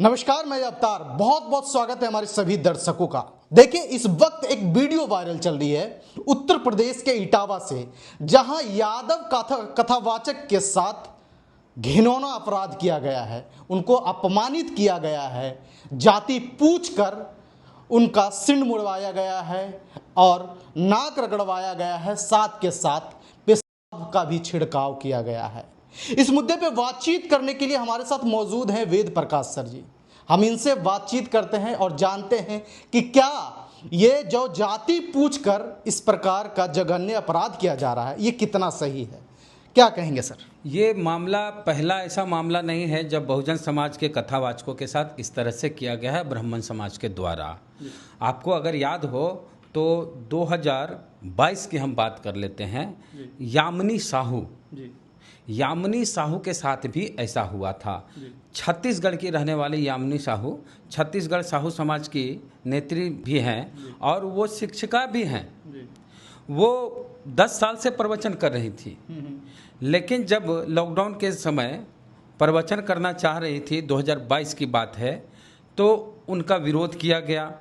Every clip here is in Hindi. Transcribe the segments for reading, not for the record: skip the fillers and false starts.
नमस्कार, मैं अवतार। बहुत बहुत स्वागत है हमारे सभी दर्शकों का। देखिए, इस वक्त एक वीडियो वायरल चल रही है उत्तर प्रदेश के इटावा से, जहां यादव कथावाचक के साथ घिनौना अपराध किया गया है। उनको अपमानित किया गया है, जाति पूछकर उनका सिंड मुड़वाया गया है और नाक रगड़वाया गया है, साथ के साथ पेशाब का भी छिड़काव किया गया है। इस मुद्दे पे बातचीत करने के लिए हमारे साथ मौजूद हैं वेद प्रकाश सर जी। हम इनसे बातचीत करते हैं और जानते हैं कि क्या ये जो जाति पूछकर इस प्रकार का जघन्य अपराध किया जा रहा है, ये कितना सही है। क्या कहेंगे सर? ये मामला पहला ऐसा मामला नहीं है जब बहुजन समाज के कथावाचकों के साथ इस तरह से किया गया है ब्राह्मण समाज के द्वारा। आपको अगर याद हो तो 2022 की हम बात कर लेते हैं। यामिनी साहू के साथ भी ऐसा हुआ था। छत्तीसगढ़ की रहने वाली यामिनी साहू छत्तीसगढ़ साहू समाज की नेत्री भी हैं और वो शिक्षिका भी हैं। वो 10 साल से प्रवचन कर रही थी, लेकिन जब लॉकडाउन के समय प्रवचन करना चाह रही थी, 2022 की बात है, तो उनका विरोध किया गया।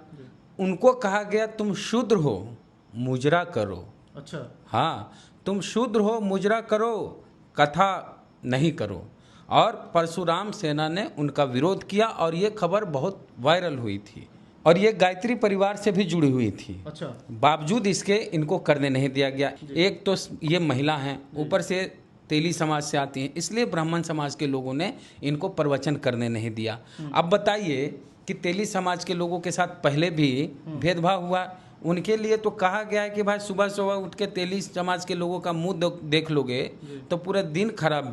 उनको कहा गया तुम शूद्र हो, मुजरा करो। अच्छा। हाँ, तुम शूद्र हो, मुजरा करो, कथा नहीं करो। और परशुराम सेना ने उनका विरोध किया और ये खबर बहुत वायरल हुई थी और ये गायत्री परिवार से भी जुड़ी हुई थी। अच्छा। बावजूद इसके इनको करने नहीं दिया गया। एक तो ये महिला हैं, ऊपर से तेली समाज से आती हैं, इसलिए ब्राह्मण समाज के लोगों ने इनको प्रवचन करने नहीं दिया। अब बताइए कि तेली समाज के लोगों के साथ पहले भी भेदभाव हुआ। उनके लिए तो कहा गया है कि भाई सुबह सुबह उठ के तेली समाज के लोगों का मुंह देख लोगे तो पूरा दिन खराब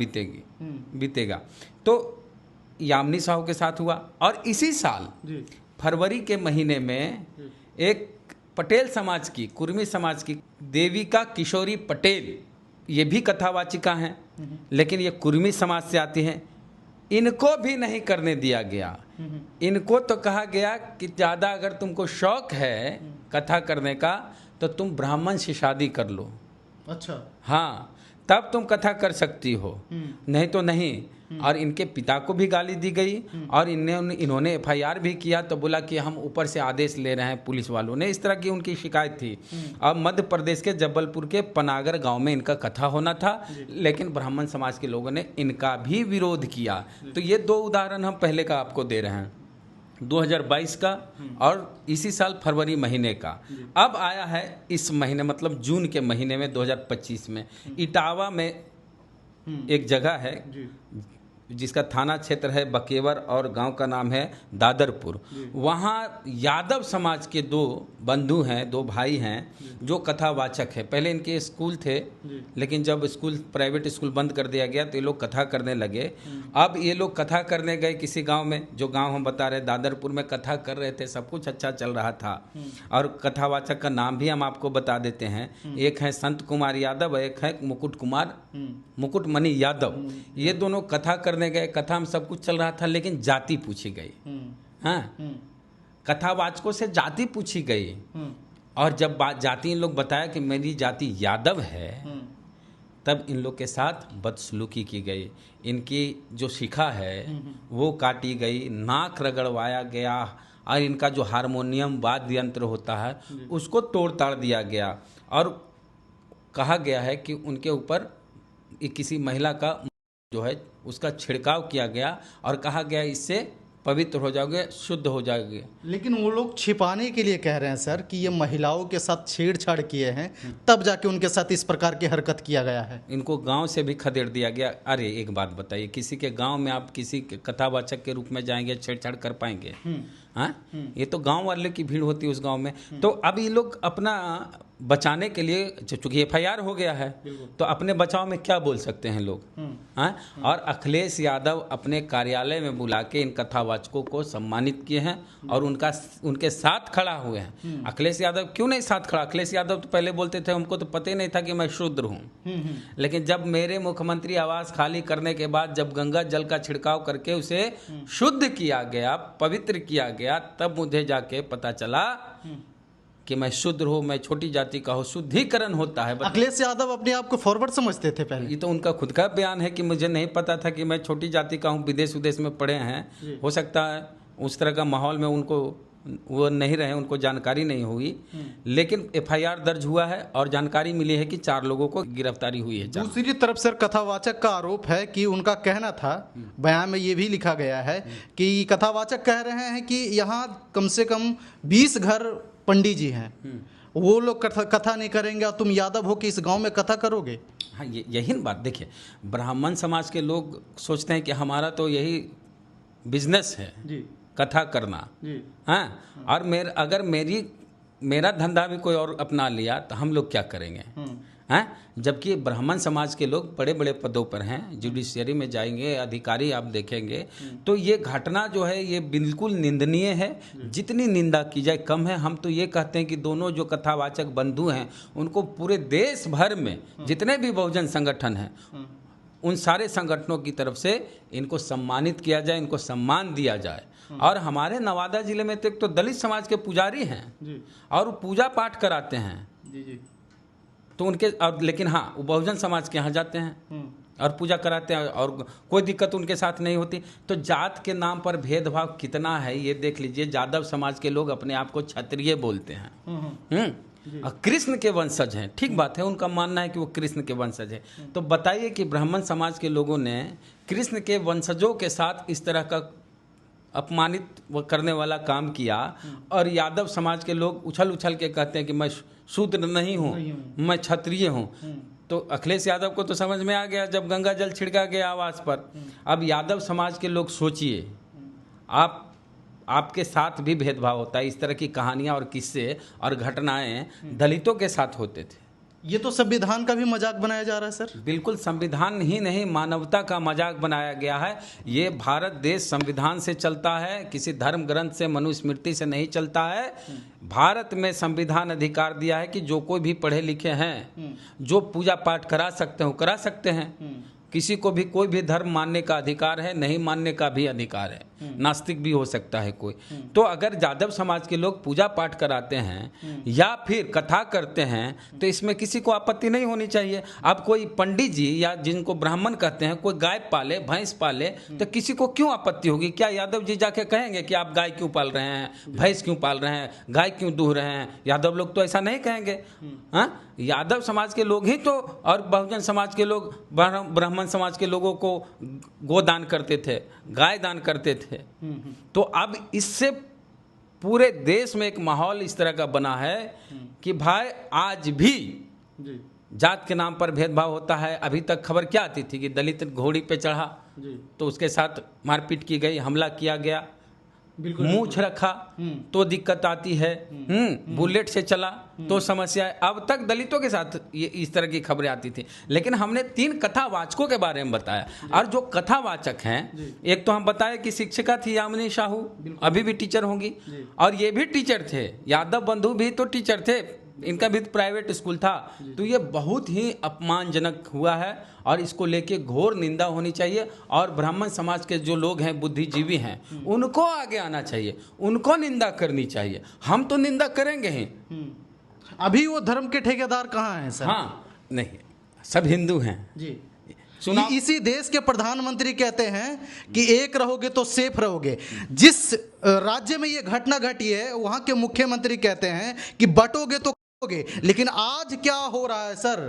बीतेगा। तो यामिनी साहू के साथ हुआ। और इसी साल फरवरी के महीने में एक पटेल समाज की, कुर्मी समाज की देविका किशोरी पटेल, ये भी कथावाचिका हैं, लेकिन ये कुर्मी समाज से आती हैं, इनको भी नहीं करने दिया गया। इनको तो कहा गया कि ज़्यादा अगर तुमको शौक है कथा करने का तो तुम ब्राह्मण से शादी कर लो। अच्छा। हाँ, तब तुम कथा कर सकती हो, नहीं तो नहीं। और इनके पिता को भी गाली दी गई और इन्होंने एफआईआर भी किया, तो बोला कि हम ऊपर से आदेश ले रहे हैं पुलिस वालों ने, इस तरह की उनकी शिकायत थी। अब मध्य प्रदेश के जबलपुर के पनागर गांव में इनका कथा होना था, लेकिन ब्राह्मण समाज के लोगों ने इनका भी विरोध किया। तो ये 2 उदाहरण हम पहले का आपको दे रहे हैं, 2022 का और इसी साल फरवरी महीने का। अब आया है इस महीने, मतलब जून के महीने में 2025 में इटावा में एक जगह है जिसका थाना क्षेत्र है बकेवर और गांव का नाम है दादरपुर। वहाँ यादव समाज के 2 बंधु हैं, 2 भाई हैं जो कथावाचक है। पहले इनके स्कूल थे, लेकिन जब स्कूल प्राइवेट स्कूल बंद कर दिया गया तो ये लोग कथा करने लगे। अब ये लोग कथा करने गए किसी गांव में, जो गांव हम बता रहे दादरपुर में, कथा कर रहे थे, सब कुछ अच्छा चल रहा था। और कथावाचक का नाम भी हम आपको बता देते हैं, एक है संत कुमार यादव, एक है मुकुटमणि यादव। ये दोनों कथा करने गए, कथा में सब कुछ चल रहा था, लेकिन जाति पूछी गई। हाँ, कथावाचकों से जाति पूछी गई। और जब जाति इन लोग बताया कि मेरी जाति यादव है, तब इन लोग के साथ बदसलूकी की गई। इनकी जो शिखा है वो काटी गई, नाक रगड़वाया गया और इनका जो हारमोनियम वाद्य यंत्र होता है उसको तोड़ ताड़ दिया गया। और कहा गया है कि उनके ऊपर किसी महिला का जो है उसका छिड़काव किया गया और कहा गया इससे पवित्र हो जाओगे, शुद्ध हो जाओगे। लेकिन वो लोग छिपाने के लिए कह रहे हैं सर कि ये महिलाओं के साथ छेड़छाड़ किए हैं, तब जाके उनके साथ इस प्रकार की हरकत किया गया है। इनको गांव से भी खदेड़ दिया गया। अरे एक बात बताइए, किसी के गांव में आप किसी कथावाचक के रूप में जाएंगे, छेड़छाड़ कर पाएंगे? हाँ, ये तो गांव वाले की भीड़ होती है उस गांव में। तो अब ये लोग अपना बचाने के लिए, चूंकि एफआईआर हो गया है, तो अपने बचाव में क्या बोल सकते हैं लोग? हाँ, और अखिलेश यादव अपने कार्यालय में बुला के इन कथावाचकों को सम्मानित किए हैं और उनके साथ खड़ा हुए हैं। अखिलेश यादव क्यों नहीं साथ खड़ा? अखिलेश यादव तो पहले बोलते थे हमको तो पता ही नहीं था कि मैं शूद्र हूँ, लेकिन जब मेरे मुख्यमंत्री आवास खाली करने के बाद जब गंगा जल का छिड़काव करके उसे शुद्ध किया गया, पवित्र किया गया, तब मुझे जाके पता चला कि मैं शूद्र हूँ, मैं छोटी जाति का हूँ, शुद्धिकरण होता है। अखिलेश यादव अपने आप को फॉरवर्ड समझते थे पहले। ये तो उनका खुद का बयान है कि मुझे नहीं पता था कि मैं छोटी जाति का हूँ, विदेश विदेश में पढ़े हैं, हो सकता है उस तरह का माहौल में उनको वो नहीं रहे, उनको जानकारी नहीं हुई। लेकिन एफआईआर दर्ज हुआ है और जानकारी मिली है कि 4 लोगों को गिरफ्तारी हुई है। दूसरी तरफ सर कथावाचक का आरोप है कि उनका कहना था, बयान में ये भी लिखा गया है कि कथावाचक कह रहे हैं कि यहाँ कम से कम 20 घर पंडित जी हैं, वो लोग कथा नहीं करेंगे और तुम यादव हो कि इस गांव में कथा करोगे। हाँ, यही बात देखिए, ब्राह्मण समाज के लोग सोचते हैं कि हमारा तो यही बिजनेस है जी, कथा करना। हाँ, और अगर मेरा धंधा भी कोई और अपना लिया तो हम लोग क्या करेंगे। हैं, जबकि ब्राह्मण समाज के लोग बड़े बड़े पदों पर हैं, जुडिशियरी में जाएंगे, अधिकारी आप देखेंगे, तो ये घटना जो है ये बिल्कुल निंदनीय है। जितनी निंदा की जाए कम है। हम तो ये कहते हैं कि दोनों जो कथावाचक बंधु हैं उनको पूरे देश भर में जितने भी बहुजन संगठन हैं उन सारे संगठनों की तरफ से इनको सम्मानित किया जाए, इनको सम्मान दिया जाए। और हमारे नवादा जिले में तो एक तो दलित समाज के पुजारी हैं और पूजा पाठ कराते हैं जी। तो उनके और, लेकिन हाँ, वो बहुजन समाज के यहाँ जाते हैं और पूजा कराते हैं और कोई दिक्कत उनके साथ नहीं होती। तो जात के नाम पर भेदभाव कितना है ये देख लीजिए। यादव समाज के लोग अपने आप को क्षत्रिय बोलते हैं और कृष्ण के वंशज हैं। ठीक बात है, उनका मानना है कि वो कृष्ण के वंशज है। तो बताइए कि ब्राह्मण समाज के लोगों ने कृष्ण के वंशजों के साथ इस तरह का अपमानित करने वाला काम किया और यादव समाज के लोग उछल उछल के कहते हैं कि मैं शूद्र नहीं हूँ, मैं क्षत्रिय हूँ। तो अखिलेश यादव को तो समझ में आ गया जब गंगा जल छिड़का गया आवास पर। अब यादव समाज के लोग सोचिए, आपके साथ भी भेदभाव होता है। इस तरह की कहानियां और किस्से और घटनाएं दलितों के साथ होते थे। ये तो संविधान का भी मजाक बनाया जा रहा है सर। बिल्कुल, संविधान ही नहीं, मानवता का मजाक बनाया गया है। ये भारत देश संविधान से चलता है, किसी धर्म ग्रंथ से, मनुस्मृति से नहीं चलता है। भारत में संविधान अधिकार दिया है कि जो कोई भी पढ़े लिखे हैं, जो पूजा पाठ करा सकते हो करा सकते हैं। किसी को भी कोई भी धर्म मानने का अधिकार है, नहीं मानने का भी अधिकार है, नास्तिक भी हो सकता है कोई। तो अगर यादव समाज के लोग पूजा पाठ कराते हैं या फिर कथा करते हैं तो इसमें किसी को आपत्ति नहीं होनी चाहिए। अब कोई पंडित जी या जिनको ब्राह्मण कहते हैं कोई गाय पाले, भैंस पाले, तो किसी को क्यों आपत्ति होगी? क्या यादव जी जाके कहेंगे कि आप गाय क्यों पाल रहे हैं, भैंस क्यों पाल रहे हैं, गाय क्यों दूह रहे हैं? यादव लोग तो ऐसा नहीं कहेंगे। हाँ, यादव समाज के लोग ही तो, और बहुजन समाज के लोग ब्राह्मण समाज के लोगों को गोदान करते थे, गाय दान करते थे। तो अब इससे पूरे देश में एक माहौल इस तरह का बना है कि भाई आज भी जात के नाम पर भेदभाव होता है। अभी तक खबर क्या आती थी कि दलित घोड़ी पे चढ़ा तो उसके साथ मारपीट की गई, हमला किया गया, मूछ रखा तो दिक्कत आती है, बुलेट से चला तो समस्या है। अब तक दलितों के साथ ये इस तरह की खबरें आती थी, लेकिन हमने 3 कथावाचकों के बारे में बताया। और जो कथावाचक हैं, एक तो हम बताए कि शिक्षिका थी यामिनी साहू, अभी भी टीचर होंगी, और ये भी टीचर थे, यादव बंधु भी तो टीचर थे, इनका भी प्राइवेट स्कूल था। तो ये बहुत ही अपमानजनक हुआ है और इसको लेके घोर निंदा होनी चाहिए। और ब्राह्मण समाज के जो लोग हैं, बुद्धिजीवी हैं, उनको आगे आना चाहिए, उनको निंदा करनी चाहिए। हम तो निंदा करेंगे ही। अभी वो धर्म के ठेकेदार कहाँ हैं सर? हाँ, नहीं, सब हिंदू हैं जी। सुना, इसी देश के प्रधानमंत्री कहते हैं कि एक रहोगे तो सेफ रहोगे। जिस राज्य में ये घटना घटी है वहां के मुख्यमंत्री कहते हैं कि बटोगे तो करोगे। लेकिन आज क्या हो रहा है सर?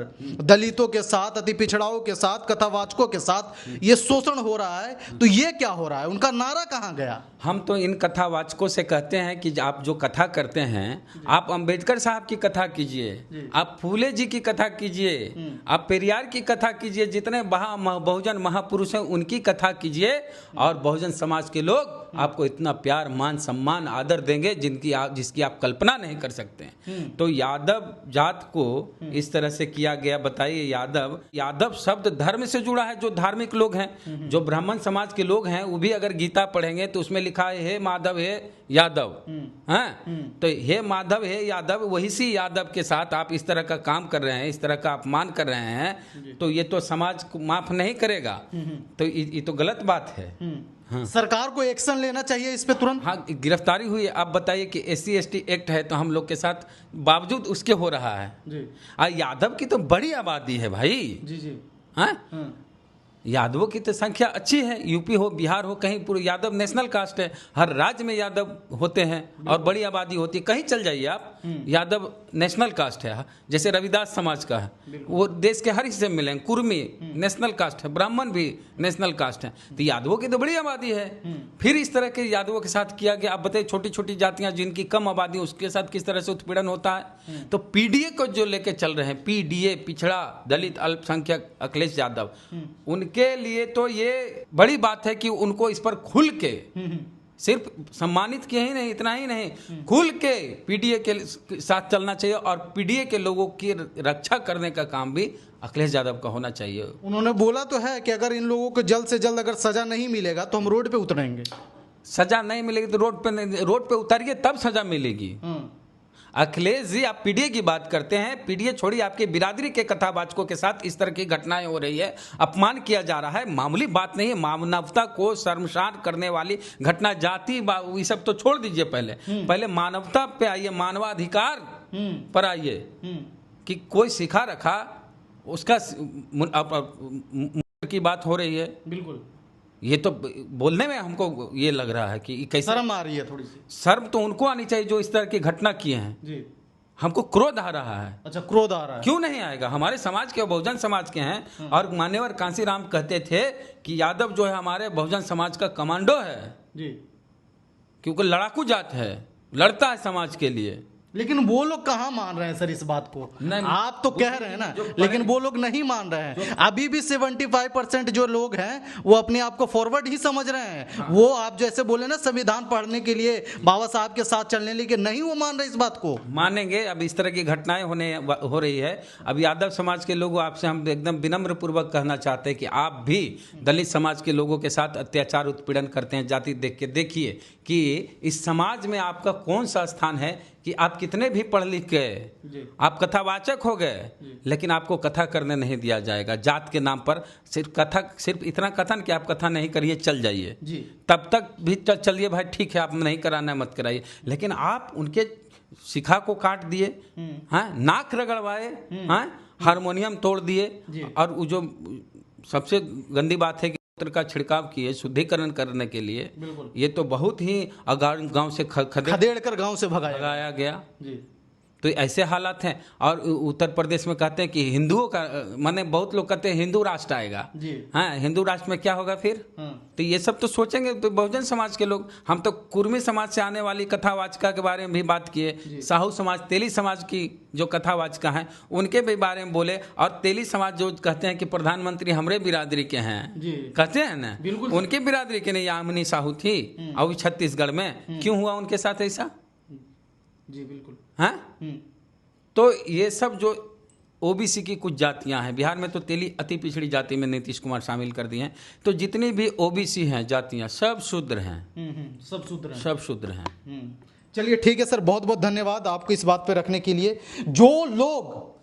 दलितों के साथ, अति पिछड़ाओं के साथ, कथावाचकों के साथ ये शोषण हो रहा है। तो ये क्या हो रहा है? उनका नारा कहाँ गया? हम तो इन कथावाचकों से कहते हैं कि आप जो कथा करते हैं, आप अंबेडकर साहब की कथा कीजिए, आप फूले जी की कथा कीजिए, आप पेरियार की कथा कीजिए, जितने बहुजन महापुरुष हैं उनकी कथा कीजिए, और बहुजन समाज के लोग आपको इतना प्यार, मान, सम्मान, आदर देंगे जिसकी आप कल्पना नहीं कर सकते हैं। तो यादव जात को इस तरह से किया गया। बताइए, यादव शब्द धर्म से जुड़ा है। जो धार्मिक लोग हैं, जो ब्राह्मण समाज के लोग हैं, वो भी अगर गीता पढ़ेंगे तो उसमें लिखा है हे माधव हे यादव। हाँ, तो हे माधव हे यादव, वही सी यादव के साथ आप इस तरह का काम कर रहे हैं, इस तरह का अपमान कर रहे हैं, तो ये तो समाज को माफ नहीं करेगा। तो ये तो गलत बात है। सरकार को एक्शन लेना चाहिए इस पे तुरंत। हाँ, गिरफ्तारी हुई है। आप बताइए कि SC/ST एक्ट है तो हम लोग के साथ बावजूद उसके हो रहा है जी यादव की तो बड़ी आबादी है भाई। जी जी हाँ, यादवों की तो संख्या अच्छी है। यूपी हो, बिहार हो, कहीं पूरे यादव नेशनल कास्ट है। हर राज्य में यादव होते हैं और बड़ी आबादी होती है। कहीं चल जाइए आप, यादव नेशनल कास्ट है। जैसे रविदास समाज का है, वो देश के हर हिस्से में मिलेंगे। कुर्मी नेशनल कास्ट है, ब्राह्मण भी नेशनल कास्ट है। तो यादवों की तो बड़ी आबादी है। फिर इस तरह के यादवों के साथ किया गया। आप बताइए, छोटी छोटी जातियां जिनकी कम आबादी, उसके साथ किस तरह से उत्पीड़न होता है। तो PDA को जो लेके चल रहे हैं, PDA पिछड़ा दलित अल्पसंख्यक अखिलेश यादव, उनके लिए तो ये बड़ी बात है कि उनको इस पर खुल के सिर्फ सम्मानित किए ही नहीं, इतना ही नहीं, खुल के PDA के साथ चलना चाहिए और PDA के लोगों की रक्षा करने का काम भी अखिलेश यादव का होना चाहिए। उन्होंने बोला तो है कि अगर इन लोगों को जल्द से जल्द अगर सजा नहीं मिलेगा तो हम रोड पे उतरेंगे। सजा नहीं मिलेगी तो रोड पे उतरिए, तब सजा मिलेगी। अखिलेश जी, आप PDA की बात करते हैं। PDA छोड़िए, आपके बिरादरी के कथावाचकों के साथ इस तरह की घटनाएं हो रही है, अपमान किया जा रहा है। मामूली बात नहीं है, मानवता को शर्मसार करने वाली घटना। जाति ये सब तो छोड़ दीजिए, पहले मानवता पे आइए, मानवाधिकार पर आइए कि कोई सिखा रखा उसका की बात हो रही है। बिल्कुल, ये तो बोलने में हमको ये लग रहा है कि कैसे शर्म आ रही है। थोड़ी सी शर्म तो उनको आनी चाहिए जो इस तरह की घटना किए हैं जी। हमको क्रोध आ रहा है। अच्छा, क्रोध आ रहा है? क्यों नहीं आएगा? हमारे समाज के, बहुजन समाज के हैं। और मान्यवर कांसीराम कहते थे कि यादव जो है हमारे बहुजन समाज का कमांडो है जी, क्योंकि लड़ाकू जात है, लड़ता है समाज के लिए। लेकिन वो लोग कहाँ मान रहे हैं सर इस बात को? नहीं, आप तो कह रहे हैं ना, लेकिन वो लोग नहीं मान रहे हैं। अभी भी 75% जो लोग हैं वो अपने आप को फॉरवर्ड ही समझ रहे हैं। हाँ। वो आप जैसे बोले ना, संविधान पढ़ने के लिए, बाबा साहब के साथ चलने के लिए, नहीं वो मान रहे इस बात को। मानेंगे। अब इस तरह की घटनाएं हो रही है। अब यादव समाज के लोगों, आपसे हम एकदम विनम्र पूर्वक कहना चाहते हैं कि आप भी दलित समाज के लोगों के साथ अत्याचार उत्पीड़न करते हैं, जाति देख के देखिए कि इस समाज में आपका कौन सा स्थान है कि आप कितने भी पढ़ लिख गए, आप कथावाचक हो गए, लेकिन आपको कथा करने नहीं दिया जाएगा। जात के नाम पर सिर्फ इतना कथन कि आप कथा नहीं करिए, चल जाइए। तब तक भी चलिए भाई, ठीक है, आप नहीं कराना मत कराइए। लेकिन आप उनके शिखा को काट दिए, हाँ, नाक रगड़वाए, हाँ, हारमोनियम तोड़ दिए। और वो जो सबसे गंदी बात है कि का छिड़काव किए शुद्धिकरण करने के लिए, ये तो बहुत ही गांव से खदेड़ कर गांव से भगाया गया जी। तो ऐसे हालात हैं। और उत्तर प्रदेश में कहते हैं कि हिंदुओं का, माने बहुत लोग कहते हैं हिंदू राष्ट्र आएगा जी। हाँ, हिंदू राष्ट्र में क्या होगा फिर? तो ये सब तो सोचेंगे तो बहुजन समाज के लोग। हम तो कुर्मी समाज से आने वाली कथावाचिका के बारे में भी बात किए, साहू समाज, तेली समाज की जो कथावाचिका हैं उनके भी बारे में बोले। और तेली समाज जो कहते हैं कि प्रधानमंत्री हमरे बिरादरी के हैं, कहते हैं ना, उनके बिरादरी के नहीं, यामिनी साहू थी और छत्तीसगढ़ में क्यों हुआ उनके साथ ऐसा? जी बिल्कुल। हाँ, तो ये सब जो OBC की कुछ जातियां हैं, बिहार में तो तेली अति पिछड़ी जाति में नीतीश कुमार शामिल कर दिए हैं। तो जितनी भी OBC हैं जातियां, सब शूद्र हैं, सब शूद्र हैं। चलिए ठीक है सर, बहुत बहुत धन्यवाद आपको इस बात पे रखने के लिए। जो लोग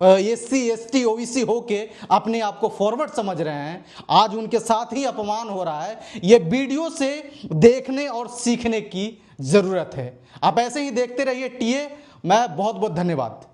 SC ST OBC होके अपने आप को फॉरवर्ड समझ रहे हैं, आज उनके साथ ही अपमान हो रहा है। ये वीडियो से देखने और सीखने की जरूरत है। आप ऐसे ही देखते रहिए TA। मैं बहुत बहुत धन्यवाद।